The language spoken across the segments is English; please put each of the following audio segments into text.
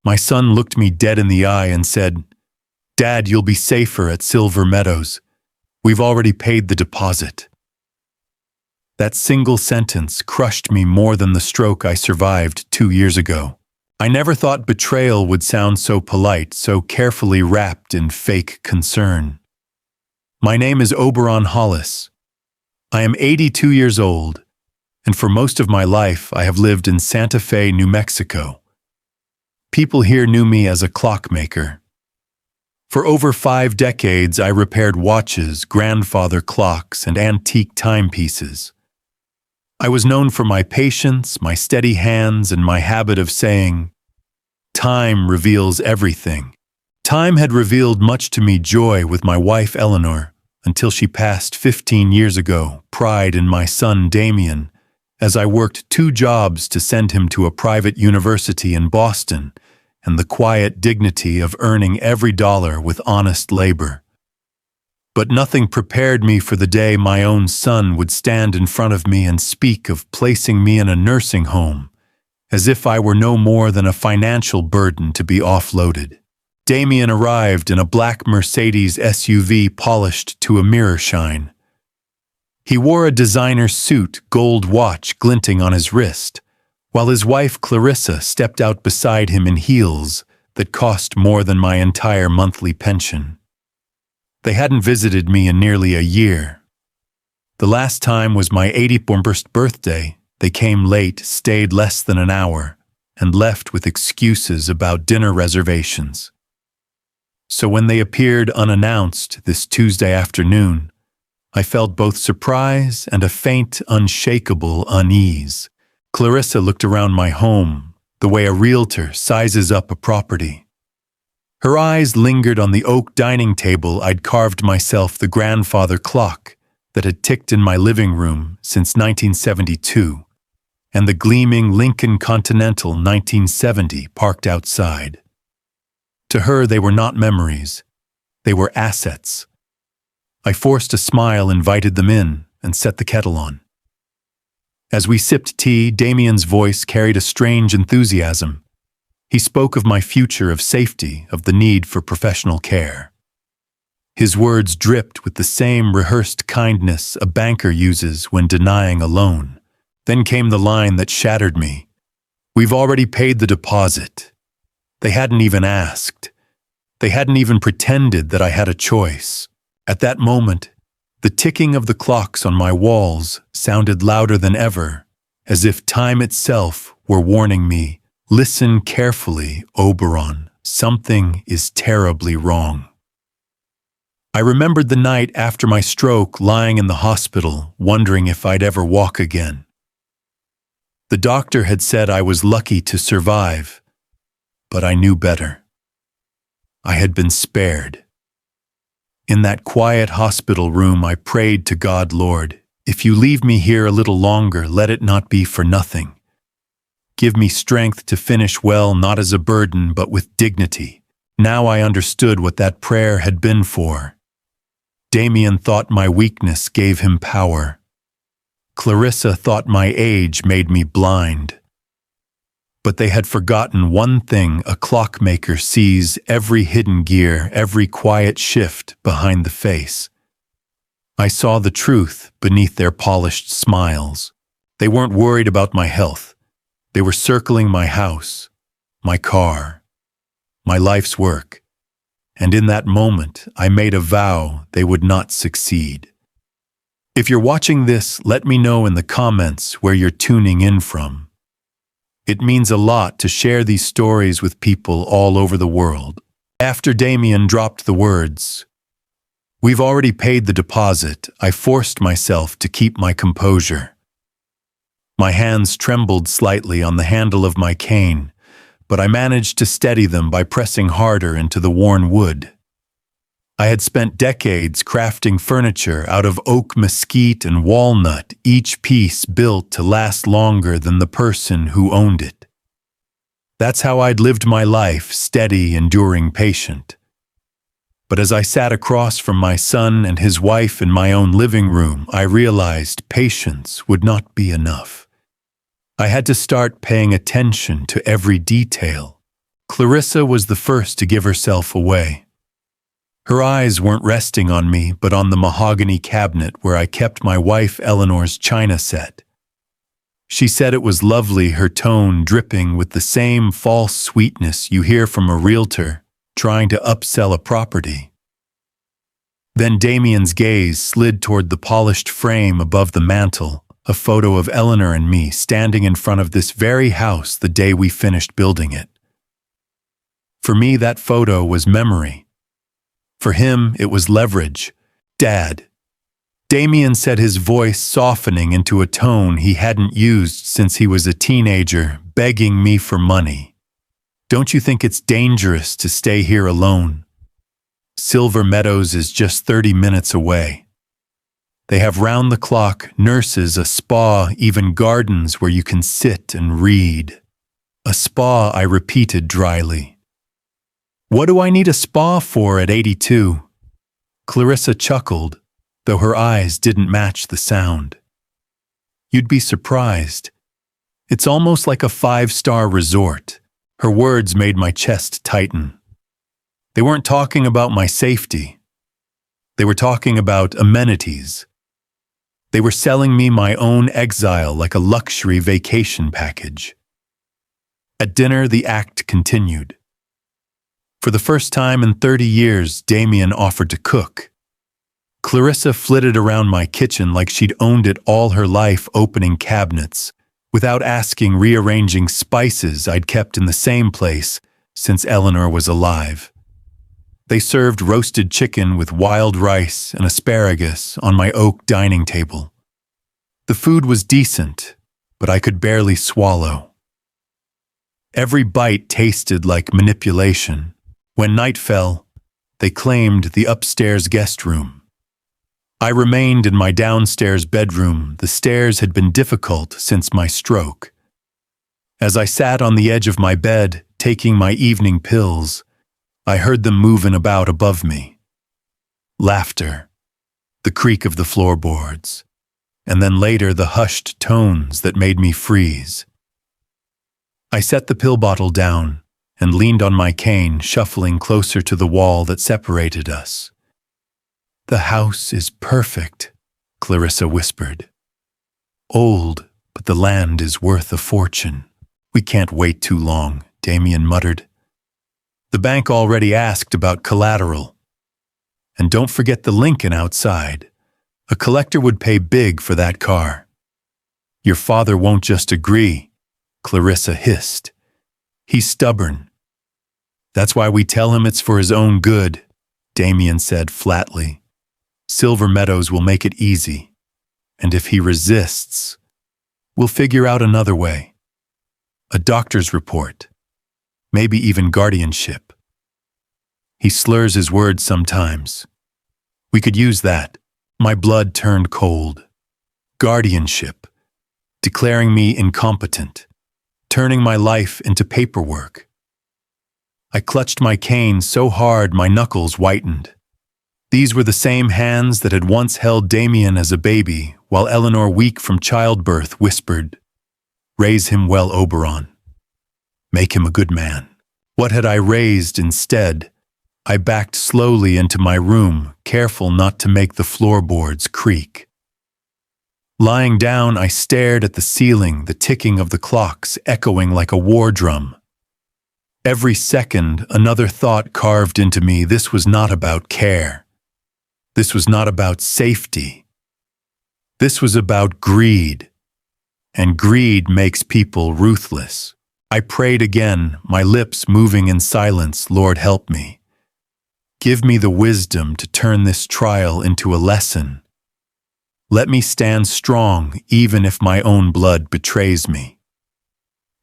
My son looked me dead in the eye and said, "Dad, you'll be safer at Silver Meadows. We've already paid the deposit." That single sentence crushed me more than the stroke I survived 2 years ago. I never thought betrayal would sound so polite, so carefully wrapped in fake concern. My name is Oberon Hollis. I am 82 years old, and for most of my life I have lived in Santa Fe, New Mexico. People here knew me as a clockmaker. For over 5 decades I repaired watches, grandfather clocks, and antique timepieces. I was known for my patience, my steady hands, and my habit of saying, "Time reveals everything." Time had revealed much to me joy with my wife Eleanor, until she passed 15 years ago, pride in my son Damien, as I worked 2 jobs to send him to a private university in Boston, and the quiet dignity of earning every dollar with honest labor. But nothing prepared me for the day my own son would stand in front of me and speak of placing me in a nursing home, as if I were no more than a financial burden to be offloaded. Damien arrived in a black Mercedes SUV polished to a mirror shine. He wore a designer suit, gold watch glinting on his wrist, while his wife Clarissa stepped out beside him in heels that cost more than my entire monthly pension. They hadn't visited me in nearly a year. The last time was my 81st birthday. They came late, stayed less than an hour, and left with excuses about dinner reservations. So when they appeared unannounced this Tuesday afternoon, I felt both surprise and a faint, unshakable unease. Clarissa looked around my home, the way a realtor sizes up a property. Her eyes lingered on the oak dining table I'd carved myself, the grandfather clock that had ticked in my living room since 1972, and the gleaming Lincoln Continental 1970 parked outside. To her, they were not memories. They were assets. I forced a smile, invited them in, and set the kettle on. As we sipped tea, Damien's voice carried a strange enthusiasm. He spoke of my future, of safety, of the need for professional care. His words dripped with the same rehearsed kindness a banker uses when denying a loan. Then came the line that shattered me. "We've already paid the deposit." They hadn't even asked. They hadn't even pretended that I had a choice. At that moment, the ticking of the clocks on my walls sounded louder than ever, as if time itself were warning me, "Listen carefully, Oberon. Something is terribly wrong." I remembered the night after my stroke, lying in the hospital, wondering if I'd ever walk again. The doctor had said I was lucky to survive, but I knew better. I had been spared. In that quiet hospital room, I prayed to God, "Lord, if you leave me here a little longer, let it not be for nothing. Give me strength to finish well, not as a burden, but with dignity." Now I understood what that prayer had been for. Damien thought my weakness gave him power. Clarissa thought my age made me blind. But they had forgotten one thing: a clockmaker sees every hidden gear, every quiet shift behind the face. I saw the truth beneath their polished smiles. They weren't worried about my health. They were circling my house, my car, my life's work. And in that moment, I made a vow they would not succeed. If you're watching this, let me know in the comments where you're tuning in from. It means a lot to share these stories with people all over the world. After Damien dropped the words, "We've already paid the deposit," I forced myself to keep my composure. My hands trembled slightly on the handle of my cane, but I managed to steady them by pressing harder into the worn wood. I had spent decades crafting furniture out of oak, mesquite, and walnut, each piece built to last longer than the person who owned it. That's how I'd lived my life, steady, enduring, patient. But as I sat across from my son and his wife in my own living room, I realized patience would not be enough. I had to start paying attention to every detail. Clarissa was the first to give herself away. Her eyes weren't resting on me, but on the mahogany cabinet where I kept my wife Eleanor's china set. She said it was lovely, her tone dripping with the same false sweetness you hear from a realtor trying to upsell a property. Then Damien's gaze slid toward the polished frame above the mantel, a photo of Eleanor and me standing in front of this very house the day we finished building it. For me, that photo was memory. For him, it was leverage. Dad. Damien said, his voice softening into a tone he hadn't used since he was a teenager, begging me for money. Don't you think it's dangerous to stay here alone? Silver Meadows is just 30 minutes away. They have round-the-clock nurses, a spa, even gardens where you can sit and read. A spa, I repeated dryly. What do I need a spa for at 82? Clarissa chuckled, though her eyes didn't match the sound. You'd be surprised. It's almost like a 5-star resort. Her words made my chest tighten. They weren't talking about my safety. They were talking about amenities. They were selling me my own exile like a luxury vacation package. At dinner, the act continued. For the first time in 30 years, Damien offered to cook. Clarissa flitted around my kitchen like she'd owned it all her life, opening cabinets, without asking, rearranging spices I'd kept in the same place since Eleanor was alive. They served roasted chicken with wild rice and asparagus on my oak dining table. The food was decent, but I could barely swallow. Every bite tasted like manipulation. When night fell, they claimed the upstairs guest room. I remained in my downstairs bedroom. The stairs had been difficult since my stroke. As I sat on the edge of my bed, taking my evening pills, I heard them moving about above me. Laughter, the creak of the floorboards, and then later the hushed tones that made me freeze. I set the pill bottle down and leaned on my cane, shuffling closer to the wall that separated us. The house is perfect, Clarissa whispered. Old, but the land is worth a fortune. We can't wait too long, Damien muttered. The bank already asked about collateral. And don't forget the Lincoln outside. A collector would pay big for that car. Your father won't just agree, Clarissa hissed. He's stubborn. That's why we tell him it's for his own good, Damien said flatly. Silver Meadows will make it easy. And if he resists, we'll figure out another way. A doctor's report. Maybe even guardianship. He slurs his words sometimes. We could use that. My blood turned cold. Guardianship. Declaring me incompetent. Turning my life into paperwork. I clutched my cane so hard my knuckles whitened. These were the same hands that had once held Damien as a baby, while Eleanor, weak from childbirth, whispered, "Raise him well, Oberon. Make him a good man." What had I raised instead? I backed slowly into my room, careful not to make the floorboards creak. Lying down, I stared at the ceiling, the ticking of the clocks echoing like a war drum. Every second, another thought carved into me. This was not about care. This was not about safety. This was about greed. And greed makes people ruthless. I prayed again, my lips moving in silence. Lord, help me. Give me the wisdom to turn this trial into a lesson. Let me stand strong, even if my own blood betrays me.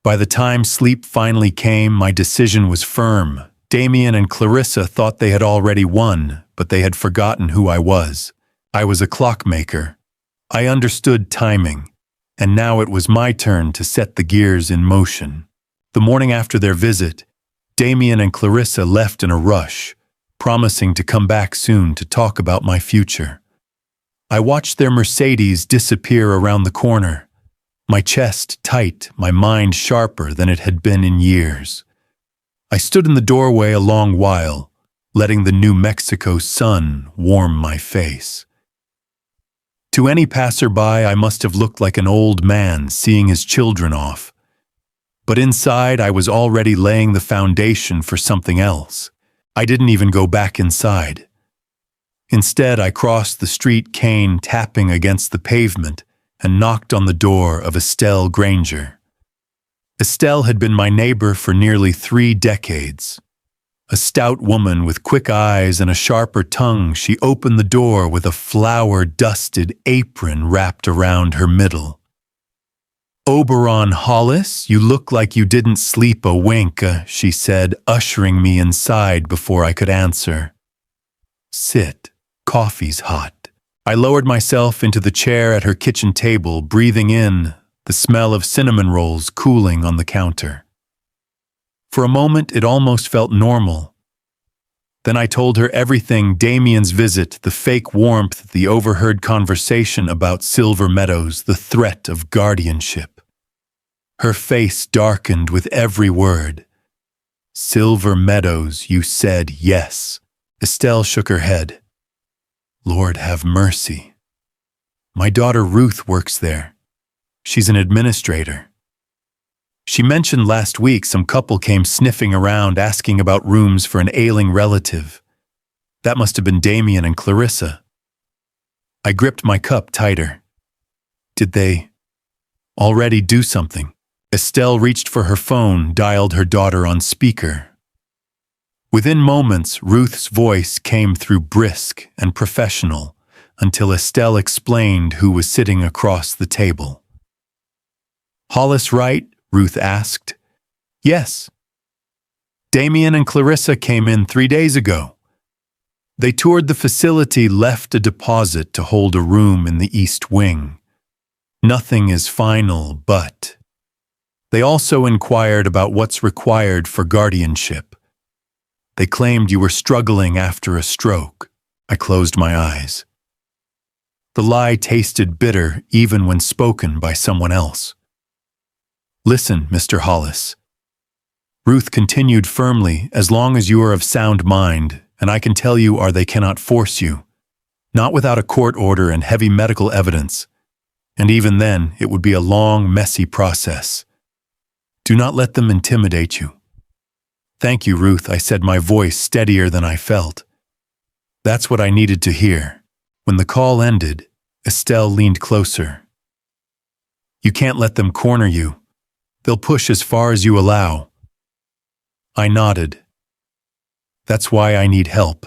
By the time sleep finally came, my decision was firm. Damien and Clarissa thought they had already won, but they had forgotten who I was. I was a clockmaker. I understood timing, and now it was my turn to set the gears in motion. The morning after their visit, Damien and Clarissa left in a rush, promising to come back soon to talk about my future. I watched their Mercedes disappear around the corner, my chest tight, my mind sharper than it had been in years. I stood in the doorway a long while, letting the New Mexico sun warm my face. To any passerby, I must have looked like an old man seeing his children off. But inside, I was already laying the foundation for something else. I didn't even go back inside. Instead, I crossed the street cane tapping against the pavement and knocked on the door of Estelle Granger. Estelle had been my neighbor for nearly 3 decades. A stout woman with quick eyes and a sharper tongue, she opened the door with a flour-dusted apron wrapped around her middle. "Oberon Hollis, you look like you didn't sleep a wink," she said, ushering me inside before I could answer. "Sit. Coffee's hot." I lowered myself into the chair at her kitchen table, breathing in the smell of cinnamon rolls cooling on the counter. For a moment, it almost felt normal. Then I told her everything: Damien's visit, the fake warmth, the overheard conversation about Silver Meadows, the threat of guardianship. Her face darkened with every word. "Silver Meadows, you said yes." Estelle shook her head. "Lord have mercy. My daughter Ruth works there. She's an administrator. She mentioned last week some couple came sniffing around asking about rooms for an ailing relative. That must have been Damien and Clarissa." I gripped my cup tighter. Did they already do something? Estelle reached for her phone, dialed her daughter on speaker. Within moments, Ruth's voice came through brisk and professional until Estelle explained who was sitting across the table. "Hollis right?" Ruth asked. "Yes. Damien and Clarissa came in 3 days ago. They toured the facility, left a deposit to hold a room in the East Wing. Nothing is final, but they also inquired about what's required for guardianship. They claimed you were struggling after a stroke." I closed my eyes. The lie tasted bitter even when spoken by someone else. "Listen, Mr. Hollis." Ruth continued firmly, "As long as you are of sound mind, and I can tell you they cannot force you. Not without a court order and heavy medical evidence. And even then, it would be a long, messy process. Do not let them intimidate you." "Thank you, Ruth," I said, my voice steadier than I felt. That's what I needed to hear. When the call ended, Estelle leaned closer. "You can't let them corner you. They'll push as far as you allow." I nodded. "That's why I need help.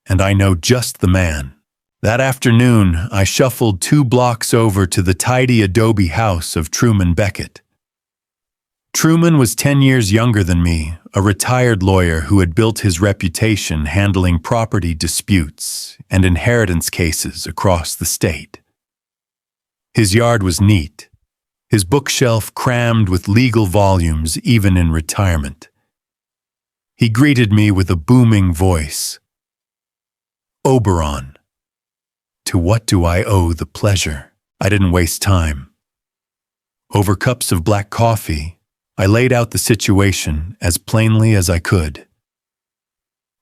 And I know just the man." That afternoon, I shuffled 2 blocks over to the tidy adobe house of Truman Beckett. Truman was 10 years younger than me, a retired lawyer who had built his reputation handling property disputes and inheritance cases across the state. His yard was neat, his bookshelf crammed with legal volumes even in retirement. He greeted me with a booming voice. "Oberon, to what do I owe the pleasure?" I didn't waste time. Over cups of black coffee, I laid out the situation as plainly as I could.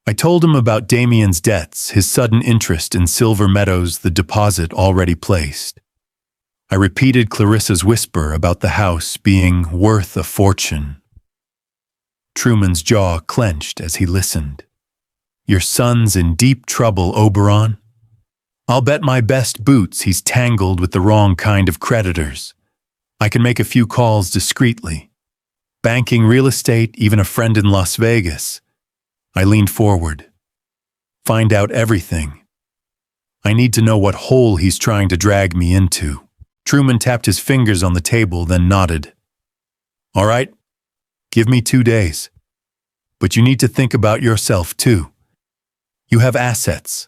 I told him about Damien's debts, his sudden interest in Silver Meadows, the deposit already placed. I repeated Clarissa's whisper about the house being worth a fortune. Truman's jaw clenched as he listened. "Your son's in deep trouble, Oberon. I'll bet my best boots he's tangled with the wrong kind of creditors. I can make a few calls discreetly. Banking, real estate, even a friend in Las Vegas." I leaned forward. "Find out everything. I need to know what hole he's trying to drag me into." Truman tapped his fingers on the table, then nodded. "All right, give me 2 days. But you need to think about yourself, too. You have assets.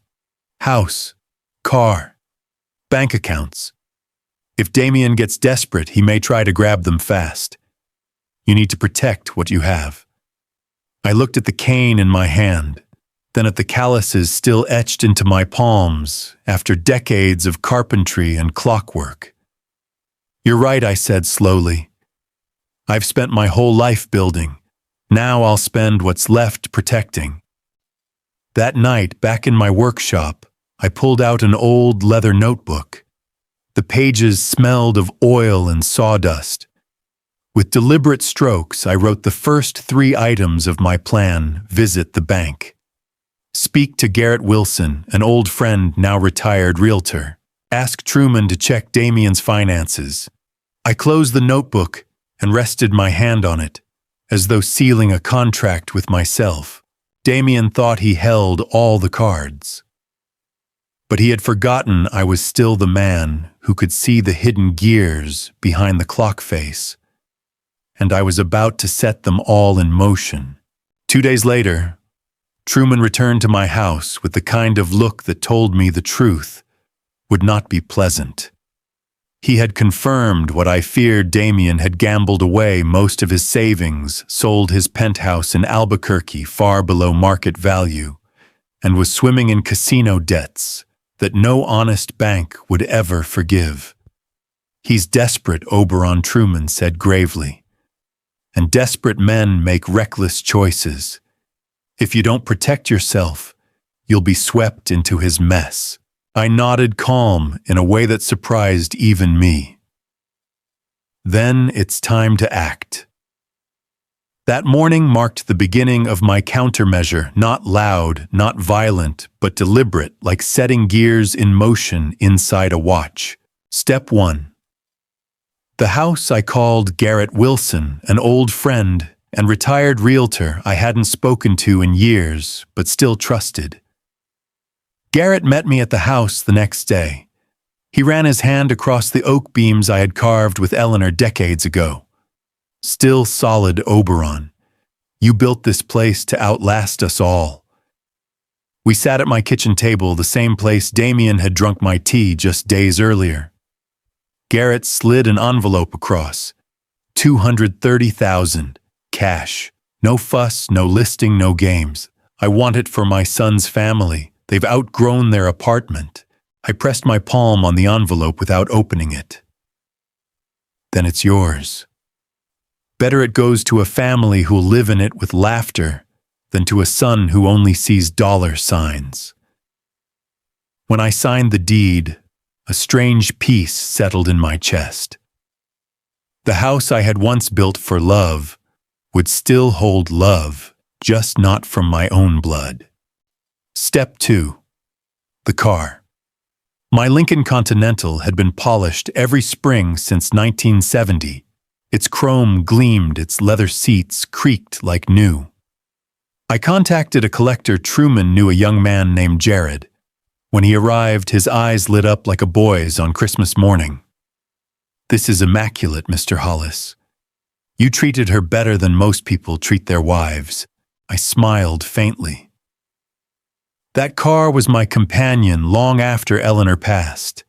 House, car, bank accounts. If Damien gets desperate, he may try to grab them fast. You need to protect what you have." I looked at the cane in my hand, then at the calluses still etched into my palms after decades of carpentry and clockwork. "You're right," I said slowly. "I've spent my whole life building, Now I'll spend what's left protecting. That night, back in my workshop, I pulled out an old leather notebook. The pages smelled of oil and sawdust. With deliberate strokes, I wrote the first 3 items of my plan: visit the bank, speak to Garrett Wilson, an old friend now retired realtor, ask Truman to check Damien's finances. I closed the notebook and rested my hand on it, as though sealing a contract with myself. Damien thought he held all the cards. But he had forgotten I was still the man who could see the hidden gears behind the clock face, and I was about to set them all in motion. 2 days later, Truman returned to my house with the kind of look that told me the truth would not be pleasant. He had confirmed what I feared. Damien had gambled away most of his savings, sold his penthouse in Albuquerque far below market value, and was swimming in casino debts that no honest bank would ever forgive. He's desperate, Oberon, Truman said gravely. And desperate men make reckless choices. If you don't protect yourself, you'll be swept into his mess. I nodded, calm in a way that surprised even me. Then it's time to act. That morning marked the beginning of my countermeasure, not loud, not violent, but deliberate, like setting gears in motion inside a watch. Step 1. The house I called Garrett Wilson, an old friend and retired realtor I hadn't spoken to in years, but still trusted. Garrett met me at the house the next day. He ran his hand across the oak beams I had carved with Eleanor decades ago. Still solid, Oberon. You built this place to outlast us all. We sat at my kitchen table, the same place Damien had drunk my tea just days earlier. Garrett slid an envelope across. $230,000, cash. No fuss, no listing, no games. I want it for my son's family. They've outgrown their apartment. I pressed my palm on the envelope without opening it. Then it's yours. Better it goes to a family who'll live in it with laughter than to a son who only sees dollar signs. When I signed the deed, a strange peace settled in my chest. The house I had once built for love would still hold love, just not from my own blood. Step 2. The car. My Lincoln Continental had been polished every spring since 1970. Its chrome gleamed, its leather seats creaked like new. I contacted a collector. Truman knew a young man named Jared. When he arrived, his eyes lit up like a boy's on Christmas morning. This is immaculate, Mr. Hollis. You treated her better than most people treat their wives. I smiled faintly. That car was my companion long after Eleanor passed.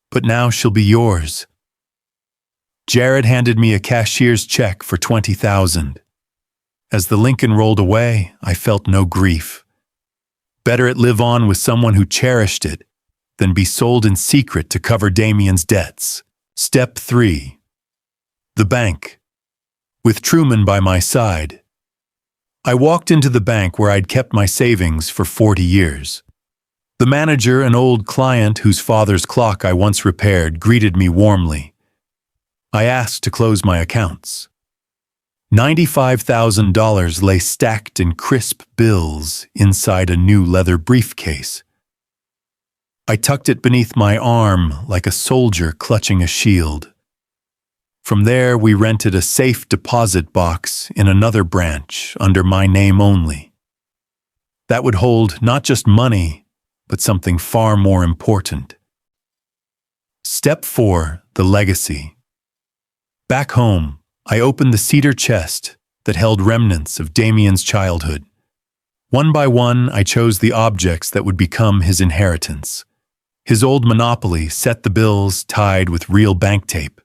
But now she'll be yours. Jared handed me a cashier's check for $20,000. As the Lincoln rolled away, I felt no grief. Better it live on with someone who cherished it than be sold in secret to cover Damien's debts. Step 3. The bank. With Truman by my side, I walked into the bank where I'd kept my savings for 40 years. The manager, an old client whose father's clock I once repaired, greeted me warmly. I asked to close my accounts. $95,000 lay stacked in crisp bills inside a new leather briefcase. I tucked it beneath my arm like a soldier clutching a shield. From there, we rented a safe deposit box in another branch under my name only. That would hold not just money, but something far more important. Step 4, the legacy. Back home, I opened the cedar chest that held remnants of Damien's childhood. One by one, I chose the objects that would become his inheritance. His old Monopoly set the bills tied with real bank tape.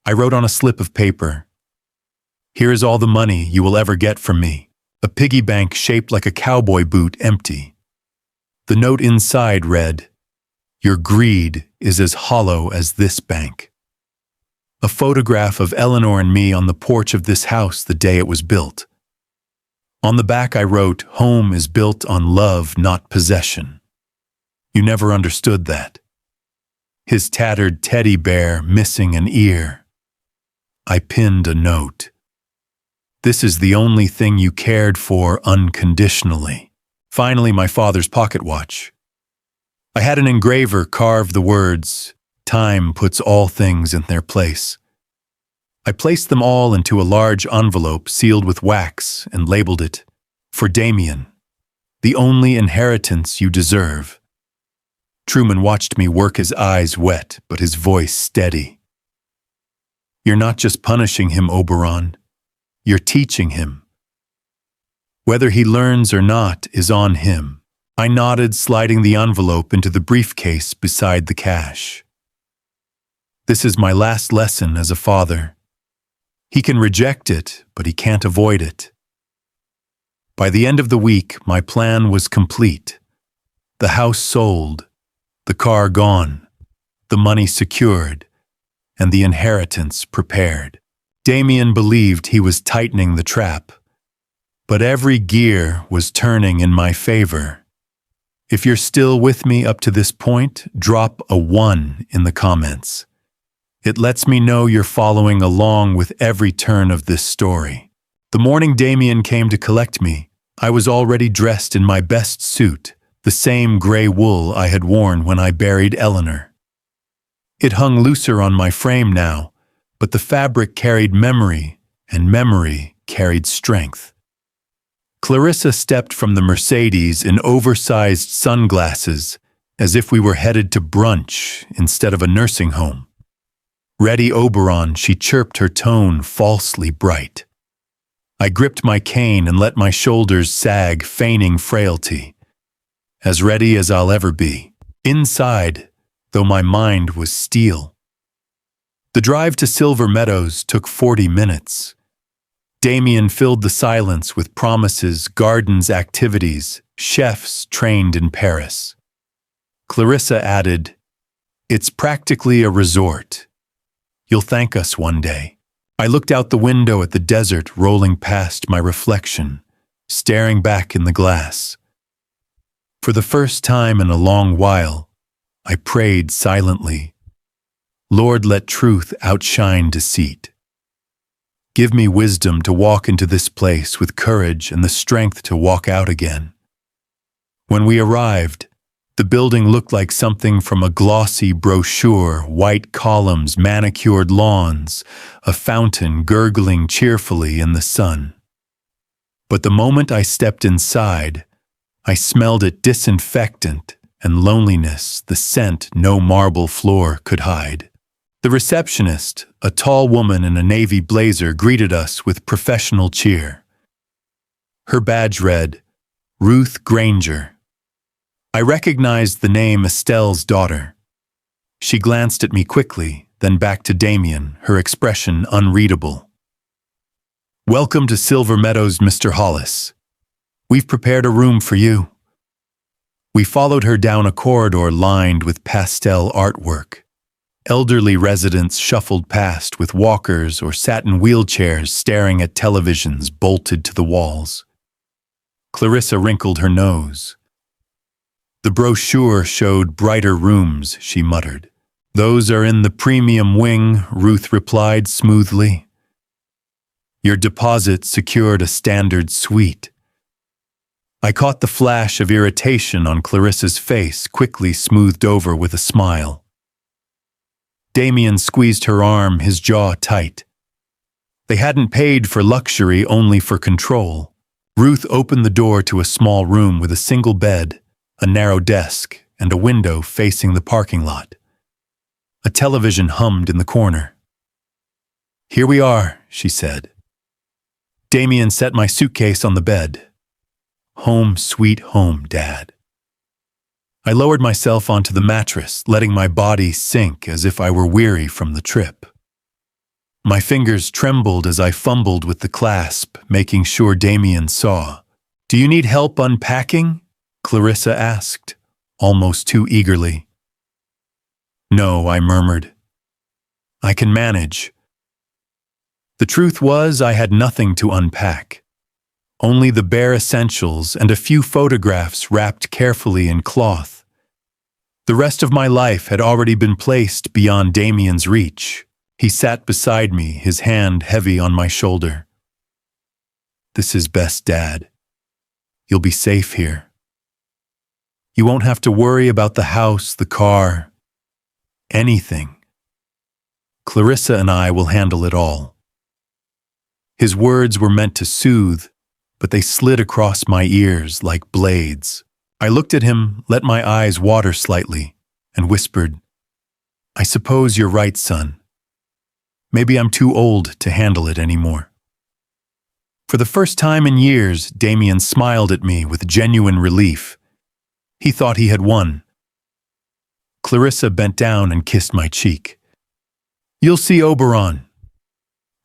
I wrote on a slip of paper, "Here is all the money you will ever get from me," a piggy bank shaped like a cowboy boot, empty. The note inside read, "Your greed is as hollow as this bank." A photograph of Eleanor and me on the porch of this house the day it was built. On the back I wrote, "Home is built on love, not possession." You never understood that. His tattered teddy bear missing an ear. I pinned a note. "This is the only thing you cared for unconditionally." Finally, my father's pocket watch. I had an engraver carve the words, "Time puts all things in their place." I placed them all into a large envelope sealed with wax and labeled it, "For Damien, the only inheritance you deserve." Truman watched me work, his eyes wet, but his voice steady. "You're not just punishing him, Oberon. You're teaching him. Whether he learns or not is on him." I nodded, sliding the envelope into the briefcase beside the cash. This is my last lesson as a father. He can reject it, but he can't avoid it. By the end of the week, my plan was complete. The house sold, the car gone, the money secured, and the inheritance prepared. Damien believed he was tightening the trap, but every gear was turning in my favor. If you're still with me up to this point, drop a 1 in the comments. It lets me know you're following along with every turn of this story. The morning Damien came to collect me, I was already dressed in my best suit, the same gray wool I had worn when I buried Eleanor. It hung looser on my frame now, but the fabric carried memory, and memory carried strength. Clarissa stepped from the Mercedes in oversized sunglasses, as if we were headed to brunch instead of a nursing home. "Ready, Oberon," she chirped, her tone falsely bright. I gripped my cane and let my shoulders sag, feigning frailty. As ready as I'll ever be. Inside, though my mind was steel. The drive to Silver Meadows took 40 minutes. Damien filled the silence with promises, gardens, activities, chefs trained in Paris. Clarissa added, "It's practically a resort. You'll thank us one day." I looked out the window at the desert rolling past my reflection, staring back in the glass. For the first time in a long while, I prayed silently, "Lord, let truth outshine deceit. Give me wisdom to walk into this place with courage and the strength to walk out again." When we arrived, the building looked like something from a glossy brochure, white columns, manicured lawns, a fountain gurgling cheerfully in the sun. But the moment I stepped inside, I smelled it disinfectant and loneliness, the scent no marble floor could hide. The receptionist, a tall woman in a navy blazer, greeted us with professional cheer. Her badge read, "Ruth Granger." I recognized the name, Estelle's daughter. She glanced at me quickly, then back to Damien, her expression unreadable. "Welcome to Silver Meadows, Mr. Hollis. We've prepared a room for you." We followed her down a corridor lined with pastel artwork. Elderly residents shuffled past with walkers or sat in wheelchairs staring at televisions bolted to the walls. Clarissa wrinkled her nose. "The brochure showed brighter rooms," she muttered. "Those are in the premium wing," Ruth replied smoothly. "Your deposit secured a standard suite." I caught the flash of irritation on Clarissa's face, quickly smoothed over with a smile. Damien squeezed her arm, his jaw tight. They hadn't paid for luxury, only for control. Ruth opened the door to a small room with a single bed, a narrow desk, and a window facing the parking lot. A television hummed in the corner. "Here we are," she said. Damien set my suitcase on the bed. "Home sweet home, Dad." I lowered myself onto the mattress, letting my body sink as if I were weary from the trip. My fingers trembled as I fumbled with the clasp, making sure Damien saw. "Do you need help unpacking?" Clarissa asked, almost too eagerly. "No," I murmured. "I can manage." The truth was, I had nothing to unpack. only the bare essentials and a few photographs wrapped carefully in cloth. The rest of my life had already been placed beyond Damien's reach. He sat beside me, his hand heavy on my shoulder. "This is best, Dad. You'll be safe here. You won't have to worry about the house, the car, anything. Clarissa and I will handle it all." His words were meant to soothe, but they slid across my ears like blades. I looked at him, let my eyes water slightly, and whispered, "I suppose you're right, son. Maybe I'm too old to handle it anymore." For the first time in years, Damien smiled at me with genuine relief. He thought he had won. Clarissa bent down and kissed my cheek. "You'll see, Oberon.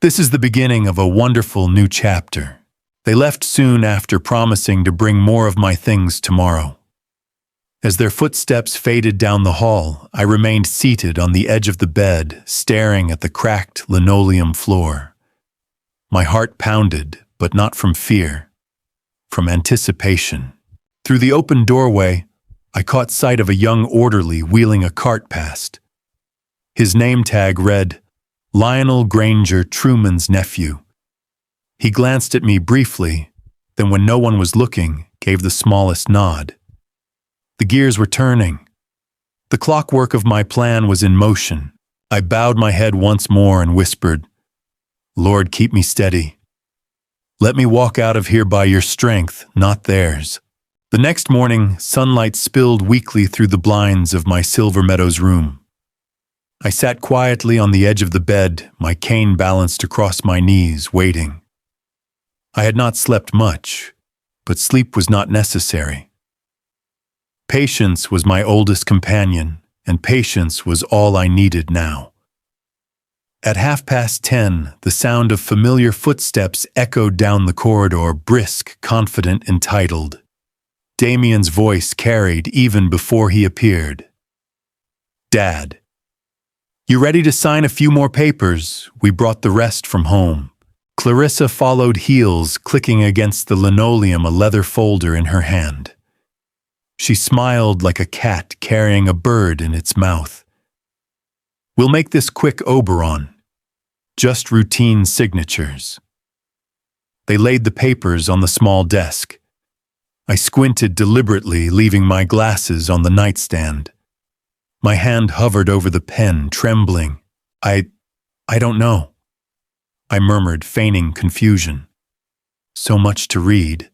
This is the beginning of a wonderful new chapter." They left soon after, promising to bring more of my things tomorrow. As their footsteps faded down the hall, I remained seated on the edge of the bed, staring at the cracked linoleum floor. My heart pounded, but not from fear, from anticipation. Through the open doorway, I caught sight of a young orderly wheeling a cart past. His name tag read, "Lionel Granger, Truman's nephew." He glanced at me briefly, then when no one was looking, gave the smallest nod. The gears were turning. The clockwork of my plan was in motion. I bowed my head once more and whispered, "Lord, keep me steady. Let me walk out of here by your strength, not theirs." The next morning, sunlight spilled weakly through the blinds of my Silver Meadows room. I sat quietly on the edge of the bed, my cane balanced across my knees, waiting. I had not slept much, but sleep was not necessary. Patience was my oldest companion, and patience was all I needed now. At 10:30, the sound of familiar footsteps echoed down the corridor, brisk, confident, entitled. Damien's voice carried even before he appeared. "Dad, you ready to sign a few more papers? We brought the rest from home." Clarissa followed heels, clicking against the linoleum, a leather folder in her hand. She smiled like a cat carrying a bird in its mouth. "We'll make this quick, Oberon. Just routine signatures." They laid the papers on the small desk. I squinted deliberately, leaving my glasses on the nightstand. My hand hovered over the pen, trembling. I don't know," I murmured, feigning confusion. "So much to read."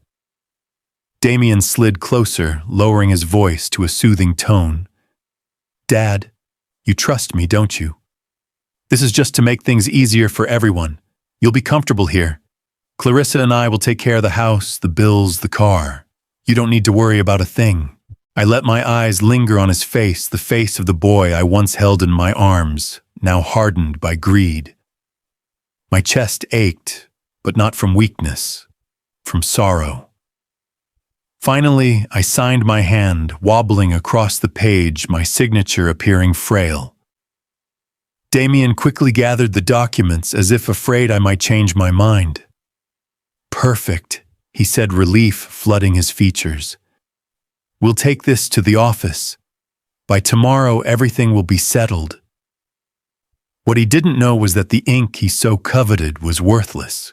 Damien slid closer, lowering his voice to a soothing tone. "Dad, you trust me, don't you? This is just to make things easier for everyone. You'll be comfortable here. Clarissa and I will take care of the house, the bills, the car. You don't need to worry about a thing." I let my eyes linger on his face, the face of the boy I once held in my arms, now hardened by greed. My chest ached, but not from weakness, from sorrow. Finally, I signed my hand, wobbling across the page, my signature appearing frail. Damien quickly gathered the documents as if afraid I might change my mind. "Perfect," he said, relief flooding his features. "We'll take this to the office. By tomorrow, everything will be settled." What he didn't know was that the ink he so coveted was worthless.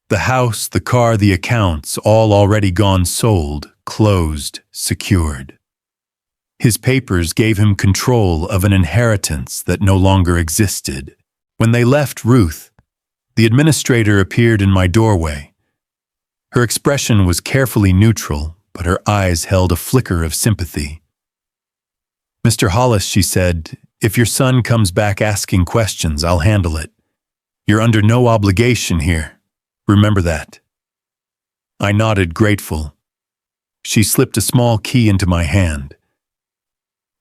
The house, the car, the accounts, all already gone, sold, closed, secured. His papers gave him control of an inheritance that no longer existed. When they left Ruth, the administrator appeared in my doorway. Her expression was carefully neutral, but her eyes held a flicker of sympathy. "Mr. Hollis," she said, "if your son comes back asking questions, I'll handle it. You're under no obligation here. Remember that." I nodded, grateful. She slipped a small key into my hand.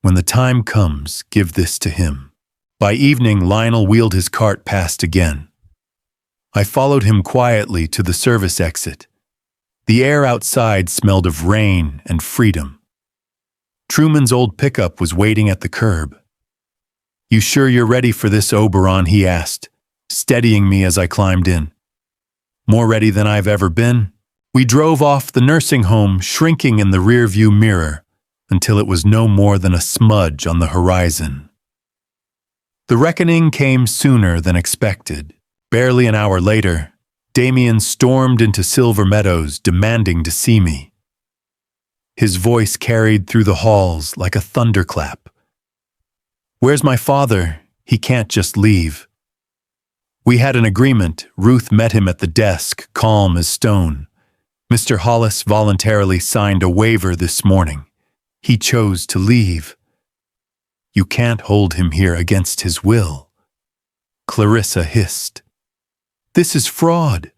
"When the time comes, give this to him." By evening, Lionel wheeled his cart past again. I followed him quietly to the service exit. The air outside smelled of rain and freedom. Truman's old pickup was waiting at the curb. "You sure you're ready for this, Oberon?" he asked, steadying me as I climbed in. more ready than I've ever been. We drove off the nursing home, shrinking in the rearview mirror, until it was no more than a smudge on the horizon. The reckoning came sooner than expected. Barely an hour later, Damien stormed into Silver Meadows, demanding to see me. His voice carried through the halls like a thunderclap. "Where's my father? He can't just leave." We had an agreement. Ruth met him at the desk, calm as stone. "Mr. Hollis voluntarily signed a waiver this morning. He chose to leave. You can't hold him here against his will." Clarissa hissed. "This is fraud."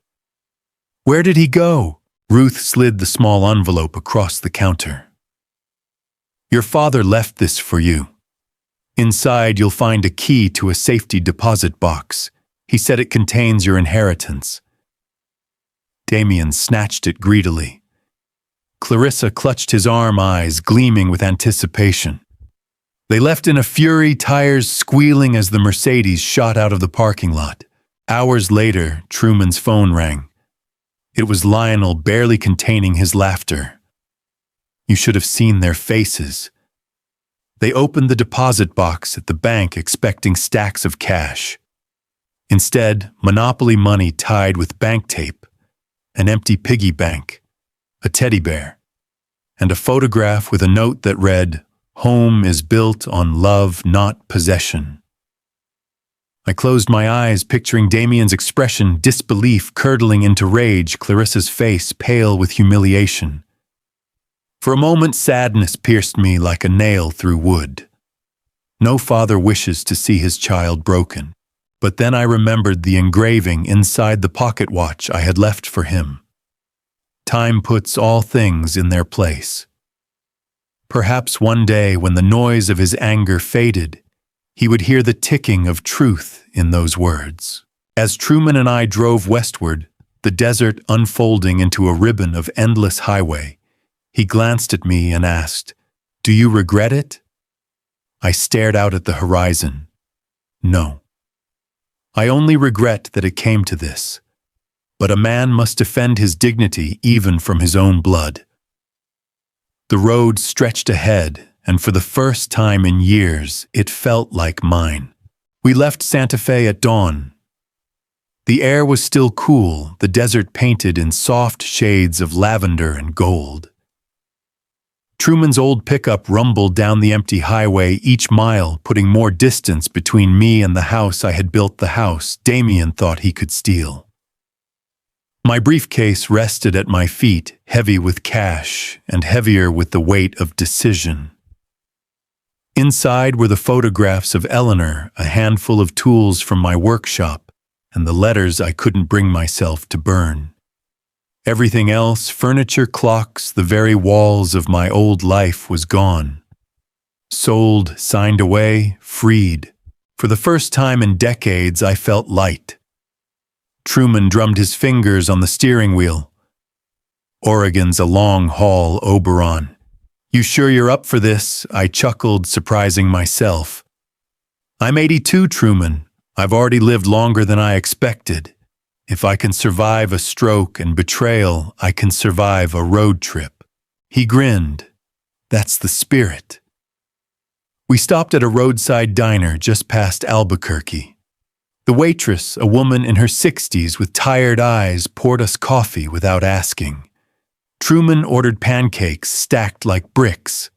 "Where did he go?" Ruth slid the small envelope across the counter. "Your father left this for you. Inside you'll find a key to a safety deposit box. He said it contains your inheritance." Damien snatched it greedily. Clarissa clutched his arm, eyes gleaming with anticipation. They left in a fury, tires squealing as the Mercedes shot out of the parking lot. Hours later, Truman's phone rang. It was Lionel, barely containing his laughter. You should have seen their faces. They opened the deposit box at the bank expecting stacks of cash. Instead, Monopoly money tied with bank tape, an empty piggy bank, a teddy bear, and a photograph with a note that read, "Home is built on love, not possession." I closed my eyes, picturing Damien's expression, disbelief curdling into rage, Clarissa's face pale with humiliation. For a moment, sadness pierced me like a nail through wood. No father wishes to see his child broken. But then I remembered the engraving inside the pocket watch I had left for him. Time puts all things in their place. Perhaps one day, when the noise of his anger faded, he would hear the ticking of truth in those words. As Truman and I drove westward, the desert unfolding into a ribbon of endless highway, he glanced at me and asked, "Do you regret it?" I stared out at the horizon. No. I only regret that it came to this. But a man must defend his dignity even from his own blood. The road stretched ahead, and for the first time in years, it felt like mine. We left Santa Fe at dawn. The air was still cool, the desert painted in soft shades of lavender and gold. Truman's old pickup rumbled down the empty highway, each mile putting more distance between me and the house I had built, the house Damien thought he could steal. My briefcase rested at my feet, heavy with cash and heavier with the weight of decision. Inside were the photographs of Eleanor, a handful of tools from my workshop, and the letters I couldn't bring myself to burn. Everything else, furniture, clocks, the very walls of my old life, was gone. Sold, signed away, freed. For the first time in decades, I felt light. Truman drummed his fingers on the steering wheel. "Oregon's a long haul, Oberon. You sure you're up for this?" I chuckled, surprising myself. "I'm 82, Truman. I've already lived longer than I expected. If I can survive a stroke and betrayal, I can survive a road trip." He grinned. "That's the spirit." We stopped at a roadside diner just past Albuquerque. The waitress, a woman in her 60s with tired eyes, poured us coffee without asking. Truman ordered pancakes stacked like bricks.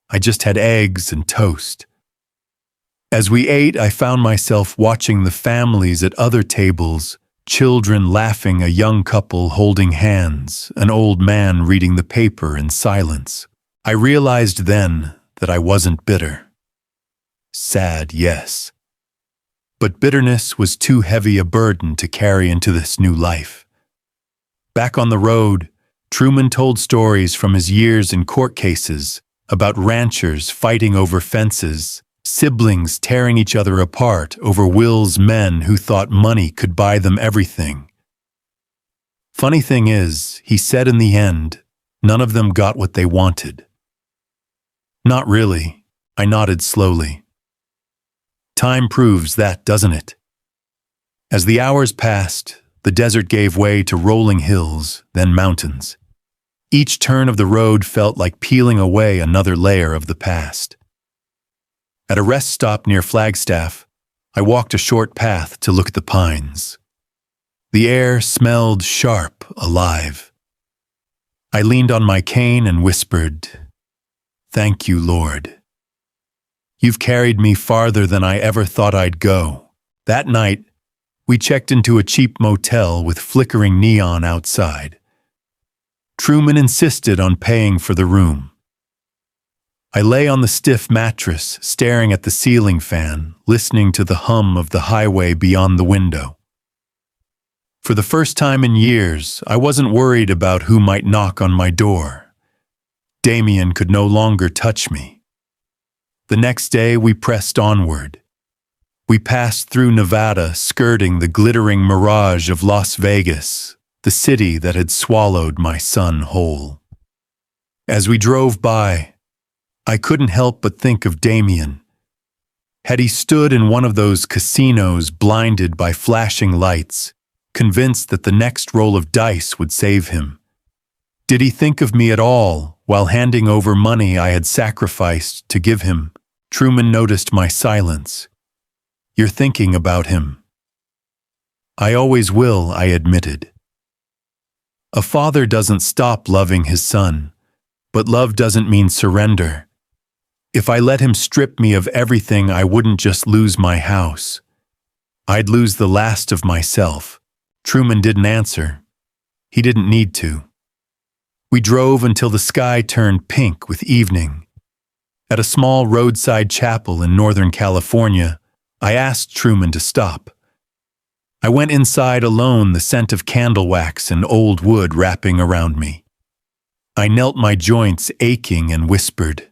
I just had eggs and toast. As we ate, I found myself watching the families at other tables, children laughing, a young couple holding hands, an old man reading the paper in silence. I realized then that I wasn't bitter. Sad, yes. But bitterness was too heavy a burden to carry into this new life. Back on the road, Truman told stories from his years in court cases about ranchers fighting over fences, siblings tearing each other apart over Will's men who thought money could buy them everything. Funny thing is, he said in the end, none of them got what they wanted. Not really, I nodded slowly. Time proves that, doesn't it? As the hours passed, The desert gave way to rolling hills, then mountains. Each turn of the road felt like peeling away another layer of the past. At a rest stop near Flagstaff, I walked a short path to look at the pines. The air smelled sharp, alive. I leaned on my cane and whispered, "Thank you, Lord. You've carried me farther than I ever thought I'd go." That night, we checked into a cheap motel with flickering neon outside. Truman insisted on paying for the room. I lay on the stiff mattress, staring at the ceiling fan, listening to the hum of the highway beyond the window. For the first time in years, I wasn't worried about who might knock on my door. Damien could no longer touch me. The next day, we pressed onward. We passed through Nevada, skirting the glittering mirage of Las Vegas, the city that had swallowed my son whole. As we drove by, I couldn't help but think of Damien. Had he stood in one of those casinos blinded by flashing lights, convinced that the next roll of dice would save him? Did he think of me at all while handing over money I had sacrificed to give him? Truman noticed my silence. "You're thinking about him." "I always will," I admitted. A father doesn't stop loving his son, but love doesn't mean surrender. If I let him strip me of everything, I wouldn't just lose my house. I'd lose the last of myself. Truman didn't answer. He didn't need to. We drove until the sky turned pink with evening. At a small roadside chapel in Northern California, I asked Truman to stop. I went inside alone, the scent of candle wax and old wood wrapping around me. I knelt, my joints aching, and whispered,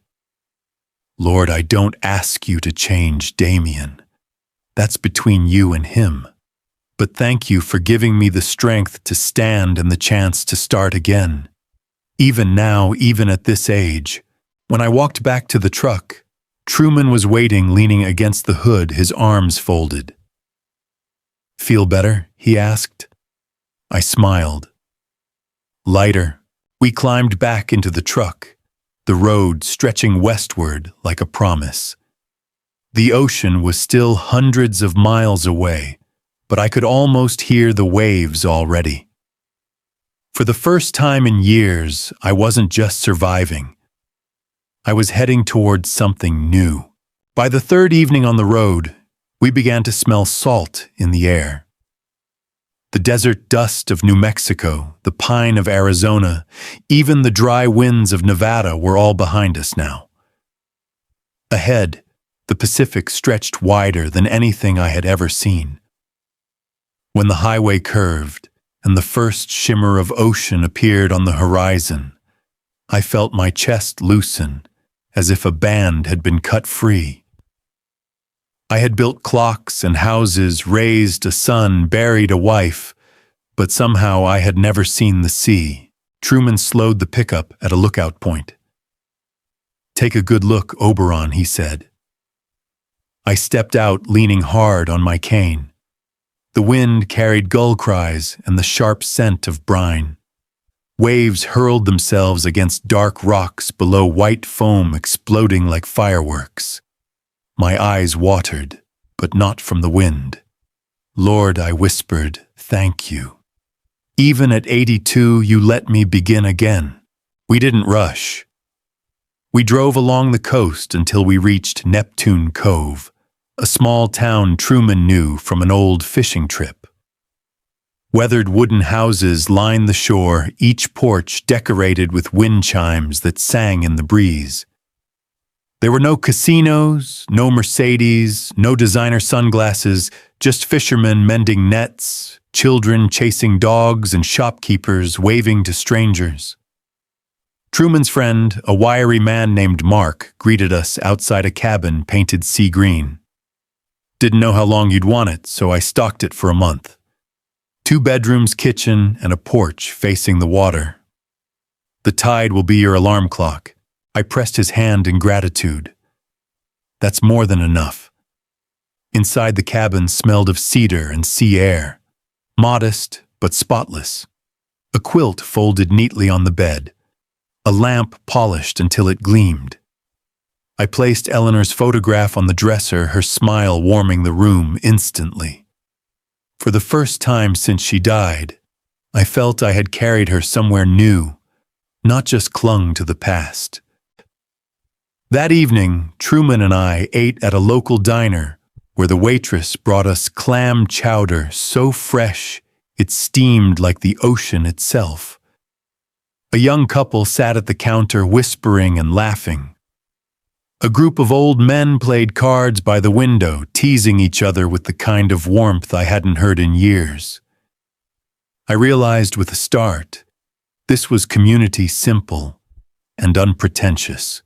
"Lord, I don't ask you to change Damien. That's between you and him. But thank you for giving me the strength to stand and the chance to start again. Even now, even at this age." When I walked back to the truck, Truman was waiting, leaning against the hood, his arms folded. "Feel better?" he asked. I smiled. Lighter. We climbed back into the truck, the road stretching westward like a promise. The ocean was still hundreds of miles away, but I could almost hear the waves already. For the first time in years, I wasn't just surviving. I was heading towards something new. By the third evening on the road, we began to smell salt in the air. The desert dust of New Mexico, the pine of Arizona, even the dry winds of Nevada were all behind us now. Ahead, the Pacific stretched wider than anything I had ever seen. When the highway curved and the first shimmer of ocean appeared on the horizon, I felt my chest loosen, as if a band had been cut free. I had built clocks and houses, raised a son, buried a wife, but somehow I had never seen the sea. Truman slowed the pickup at a lookout point. "Take a good look, Oberon," he said. I stepped out, leaning hard on my cane. The wind carried gull cries and the sharp scent of brine. Waves hurled themselves against dark rocks below, white foam exploding like fireworks. My eyes watered, but not from the wind. "Lord," I whispered, "thank you. Even at 82, you let me begin again." We didn't rush. We drove along the coast until we reached Neptune Cove, a small town Truman knew from an old fishing trip. Weathered wooden houses lined the shore, each porch decorated with wind chimes that sang in the breeze. There were no casinos, no Mercedes, no designer sunglasses, just fishermen mending nets, children chasing dogs, and shopkeepers waving to strangers. Truman's friend, a wiry man named Mark, greeted us outside a cabin painted sea green. "Didn't know how long you'd want it, so I stocked it for a month. 2 bedrooms, kitchen, and a porch facing the water. The tide will be your alarm clock." I pressed his hand in gratitude. "That's more than enough." Inside, the cabin smelled of cedar and sea air. modest but spotless. A quilt folded neatly on the bed, a lamp polished until it gleamed. I placed Eleanor's photograph on the dresser, her smile warming the room instantly. For the first time since she died, I felt I had carried her somewhere new, not just clung to the past. That evening, Truman and I ate at a local diner where the waitress brought us clam chowder so fresh it steamed like the ocean itself. A young couple sat at the counter whispering and laughing. A group of old men played cards by the window, teasing each other with the kind of warmth I hadn't heard in years. I realized with a start, this was community simple and unpretentious.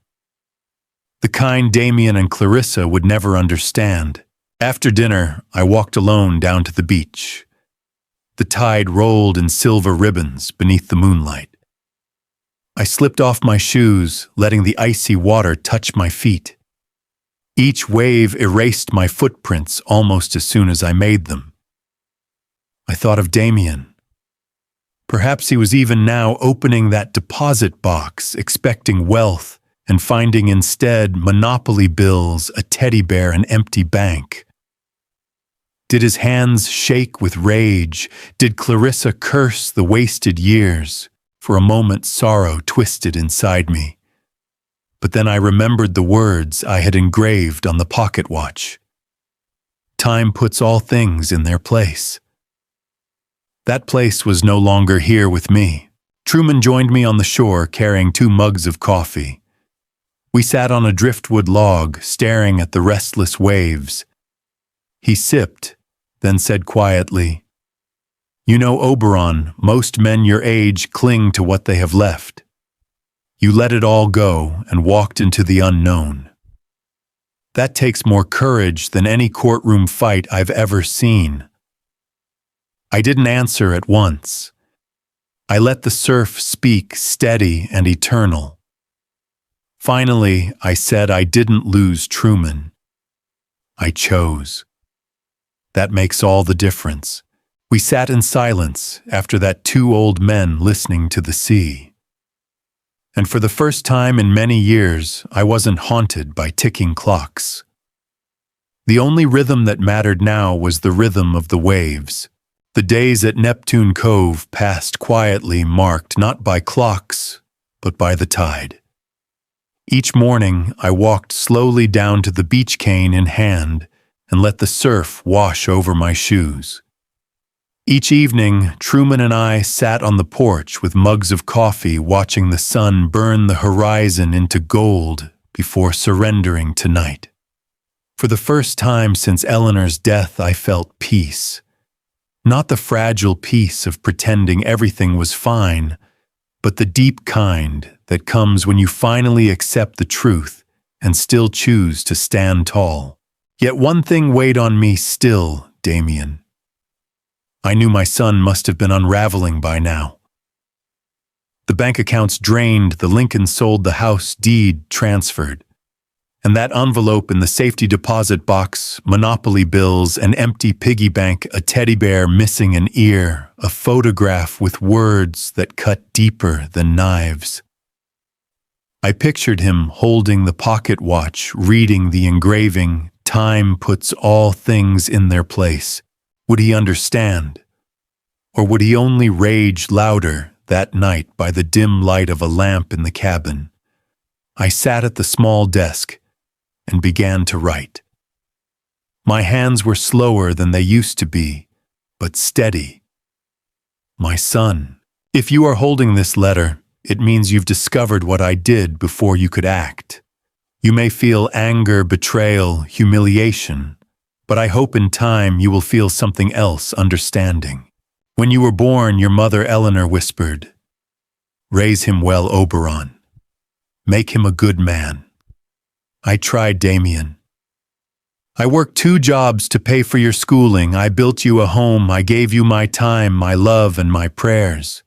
The kind Damien and Clarissa would never understand. After dinner, I walked alone down to the beach. The tide rolled in silver ribbons beneath the moonlight. I slipped off my shoes, letting the icy water touch my feet. Each wave erased my footprints almost as soon as I made them. I thought of Damien. Perhaps he was even now opening that deposit box, expecting wealth, and finding instead monopoly bills, a teddy bear, an empty bank. Did his hands shake with rage? Did Clarissa curse the wasted years? For a moment, sorrow twisted inside me. But then I remembered the words I had engraved on the pocket watch. Time puts all things in their place. That place was no longer here with me. Truman joined me on the shore carrying 2 mugs of coffee. We sat on a driftwood log, staring at the restless waves. He sipped, then said quietly, "You know, Oberon, most men your age cling to what they have left. You let it all go and walked into the unknown. That takes more courage than any courtroom fight I've ever seen." I didn't answer at once. I let the surf speak, steady and eternal. Finally, I said I didn't lose Truman. I chose. That makes all the difference. We sat in silence after that, 2 old men listening to the sea. And for the first time in many years, I wasn't haunted by ticking clocks. The only rhythm that mattered now was the rhythm of the waves. The days at Neptune Cove passed quietly, marked not by clocks, but by the tide. Each morning, I walked slowly down to the beach cane in hand and let the surf wash over my shoes. Each evening, Truman and I sat on the porch with mugs of coffee, watching the sun burn the horizon into gold before surrendering to night. For the first time since Eleanor's death, I felt peace. Not the fragile peace of pretending everything was fine, but the deep kind that comes when you finally accept the truth and still choose to stand tall. Yet one thing weighed on me still, Damien. I knew my son must have been unraveling by now. The bank accounts drained, the Lincoln sold, the house deed transferred. And that envelope in the safety deposit box, monopoly bills, an empty piggy bank, a teddy bear missing an ear, a photograph with words that cut deeper than knives. I pictured him holding the pocket watch, reading the engraving, "Time puts all things in their place." Would he understand? Or would he only rage louder that night by the dim light of a lamp in the cabin? I sat at the small desk and began to write. My hands were slower than they used to be, but steady. My son, if you are holding this letter, it means you've discovered what I did before you could act. You may feel anger, betrayal, humiliation, but I hope in time you will feel something else, understanding. When you were born, your mother Eleanor whispered, "Raise him well, Oberon. Make him a good man." I tried, Damien. I worked 2 jobs to pay for your schooling. I built you a home. I gave you my time, my love, and my prayers.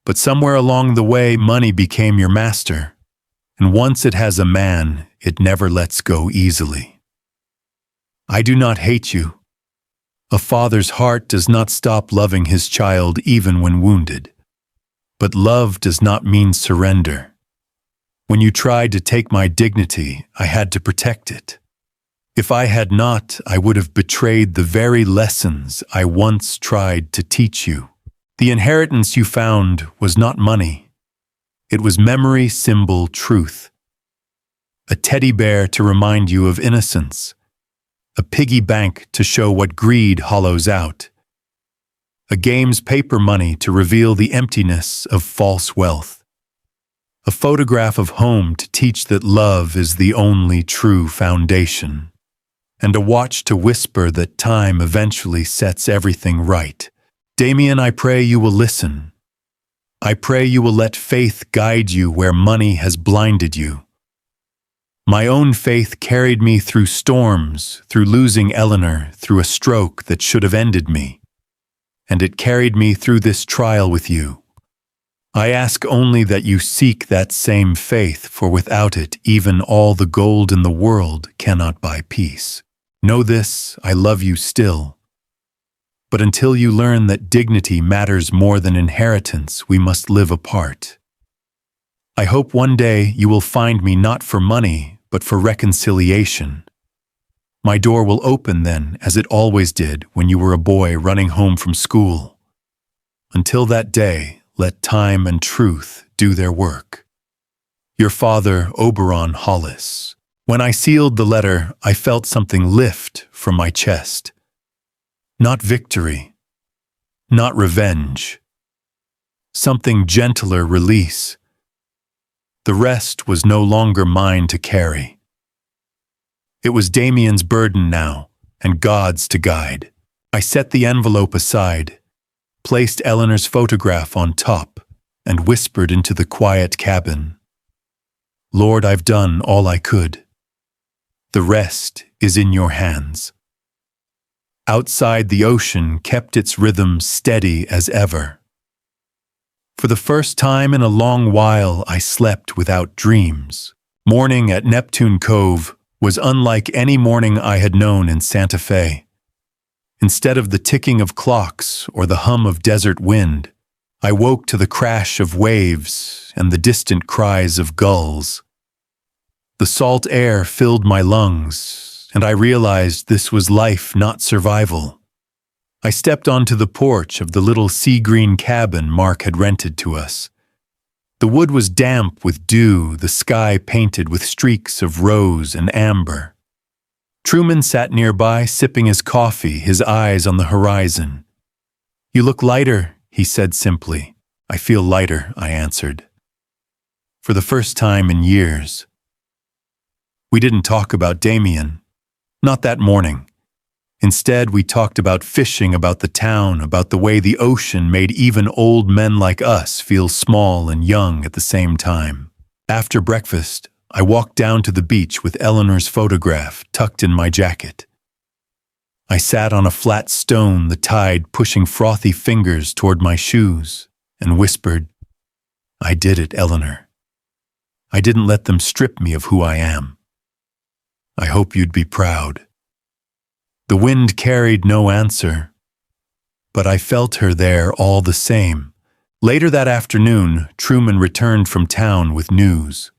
But somewhere along the way, money became your master. And once it has a man, it never lets go easily. I do not hate you. A father's heart does not stop loving his child even when wounded. But love does not mean surrender. When you tried to take my dignity, I had to protect it. If I had not, I would have betrayed the very lessons I once tried to teach you. The inheritance you found was not money. It was memory symbol truth. A teddy bear to remind you of innocence. A piggy bank to show what greed hollows out. A game's paper money to reveal the emptiness of false wealth. A photograph of home to teach that love is the only true foundation. And a watch to whisper that time eventually sets everything right. Damien, I pray you will listen. I pray you will let faith guide you where money has blinded you. My own faith carried me through storms, through losing Eleanor, through a stroke that should have ended me. And it carried me through this trial with you. I ask only that you seek that same faith, for without it, even all the gold in the world cannot buy peace. Know this, I love you still. But until you learn that dignity matters more than inheritance, we must live apart. I hope one day you will find me not for money, but for reconciliation. My door will open then, as it always did when you were a boy running home from school. Until that day, let time and truth do their work. Your father, Oberon Hollis. When I sealed the letter, I felt something lift from my chest. Not victory, not revenge. Something gentler release. The rest was no longer mine to carry. It was Damien's burden now, and God's to guide. I set the envelope aside, placed Eleanor's photograph on top, and whispered into the quiet cabin. Lord, I've done all I could. The rest is in your hands. Outside, the ocean kept its rhythm steady as ever. For the first time in a long while, I slept without dreams. Morning at Neptune Cove was unlike any morning I had known in Santa Fe. Instead of the ticking of clocks or the hum of desert wind, I woke to the crash of waves and the distant cries of gulls. The salt air filled my lungs, and I realized this was life, not survival. I stepped onto the porch of the little sea-green cabin Mark had rented to us. The wood was damp with dew, the sky painted with streaks of rose and amber. Truman sat nearby, sipping his coffee, his eyes on the horizon. You look lighter, he said simply. I feel lighter, I answered. For the first time in years. We didn't talk about Damien. Not that morning. Instead, we talked about fishing, about the town, about the way the ocean made even old men like us feel small and young at the same time. After breakfast, I walked down to the beach with Eleanor's photograph tucked in my jacket. I sat on a flat stone, the tide pushing frothy fingers toward my shoes, and whispered, I did it, Eleanor. I didn't let them strip me of who I am. I hope you'd be proud. The wind carried no answer, but I felt her there all the same. Later that afternoon, Truman returned from town with news.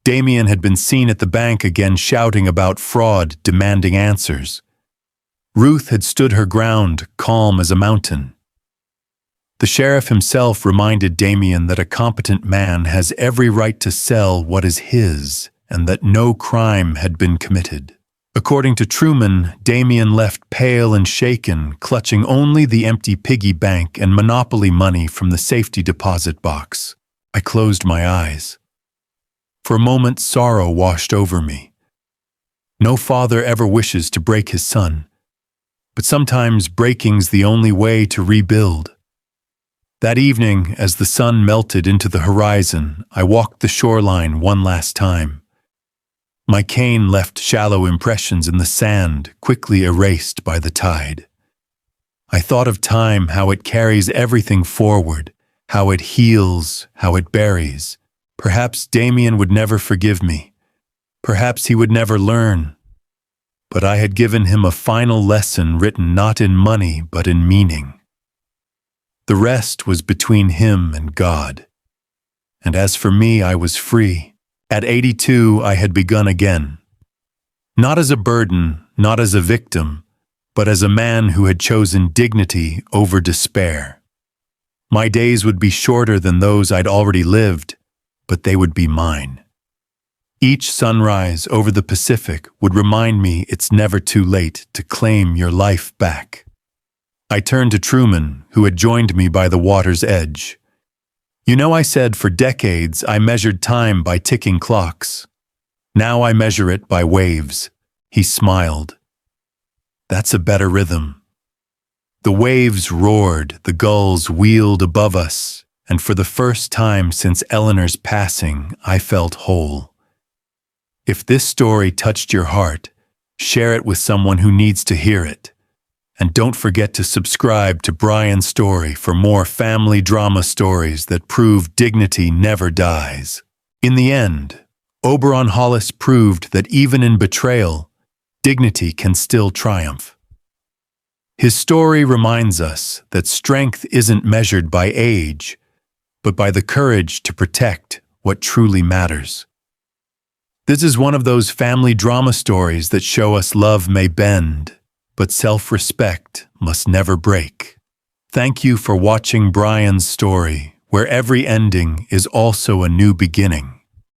Damien had been seen at the bank again shouting about fraud, demanding answers. Ruth had stood her ground, calm as a mountain. The sheriff himself reminded Damien that a competent man has every right to sell what is his, and that no crime had been committed. According to Truman, Damien left pale and shaken, clutching only the empty piggy bank and monopoly money from the safety deposit box. I closed my eyes. For a moment, sorrow washed over me. No father ever wishes to break his son, but sometimes breaking's the only way to rebuild. That evening, as the sun melted into the horizon, I walked the shoreline one last time. My cane left shallow impressions in the sand, quickly erased by the tide. I thought of time, how it carries everything forward, how it heals, how it buries. Perhaps Damien would never forgive me. Perhaps he would never learn. but I had given him a final lesson written not in money but in meaning. The rest was between him and God. And as for me, I was free. At 82, I had begun again. Not as a burden, not as a victim, but as a man who had chosen dignity over despair. My days would be shorter than those I'd already lived, but they would be mine. Each sunrise over the Pacific would remind me it's never too late to claim your life back. I turned to Truman, who had joined me by the water's edge. You know, I said for decades I measured time by ticking clocks. Now I measure it by waves. He smiled. That's a better rhythm. The waves roared, the gulls wheeled above us, and for the first time since Eleanor's passing, I felt whole. If this story touched your heart, share it with someone who needs to hear it. And don't forget to subscribe to Brian's Story for more family drama stories that prove dignity never dies. In the end, Oberon Hollis proved that even in betrayal, dignity can still triumph. His story reminds us that strength isn't measured by age, but by the courage to protect what truly matters. This is one of those family drama stories that show us love may bend, but self-respect must never break. Thank you for watching Brian's Story, where every ending is also a new beginning.